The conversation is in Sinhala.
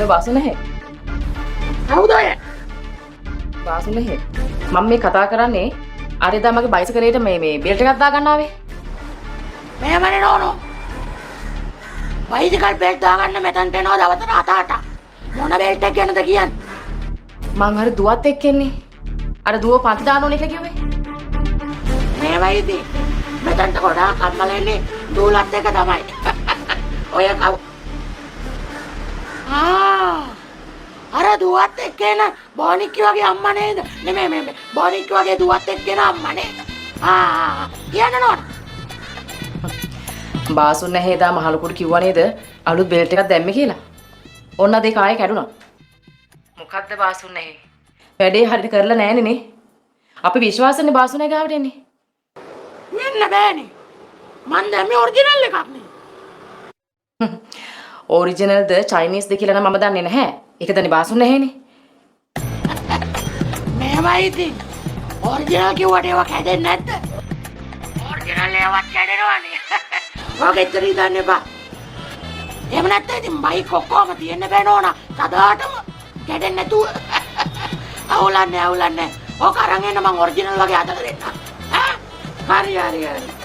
මේ වාසු නැහැ. කවුද ඔය? වාසු නැහැ. මම මේ කතා කරන්නේ අර එදා මගේ බයිසිකලේට මේ බෙල්ට් එකක් දාගන්න ආවේ. මෙහෙමනේ නෝනෝ. බයිසිකල් බෙල්ට් දාගන්න මෙතනට එනවා දවසට 7-8. මොන බෙල්ට් එක ගැනද කියන්නේ? මං හරි දුවත් එක්ක එන්නේ. අර දුව පන්ති දාන්න ඕනේ කියලා කිව්වේ. මේ වයිදී මෙතනට ගොඩාක් අම්මලා එන්නේ දූලත් එක තමයි. ඔය කව අර දුවත් එක්ක එන බොනික්කි වගේ අම්මා නේද? නෙමෙයි බොනික්කි වගේ දුවත් එක්ක එන අම්මා නේද? කියන්න නෝන. බාසුන් නැහැ එදා මහලුකුට කිව්වා නේද අලුත් බෙල්ට් එකක් දැම්මේ කියලා. ඔන්න අද ඒක ආයේ කැඩුනා. මොකද්ද බාසුන් නැහැ? වැඩේ හරියට කරලා නැහැනේ නේ. අපි විශ්වාසනේ බාසුන් නැහැ ගාවට එන්නේ. වෙන්න බෑනේ. මන් දැම්මේ ඔරිජිනල් එකක් නේ. ඔරිජිනල්ද චයිනීස්ද කියලා නම් මම දන්නේ නැහැ. ඒක දන්නේ බාසුන් නැහැනේ. මේවයි ඉතින්. ඔරිජිනල් කිව්වට ඒවා කැඩෙන්නේ නැද්ද? ඔරිජිනල් ඒවත් කැඩෙනවනේ. ඔගේ ඉතරි දන්නේ බා. එහෙම නැත්නම් ඉතින් බයික් ඔක්කොම තියන්න බෑ නෝනා. සදාටම කැඩෙන්නේ නැතුව. අවුලන්නේ. ඔක අරන් එන්න මං ඔරිජිනල් වගේ හදලා දෙන්නම්. හරි.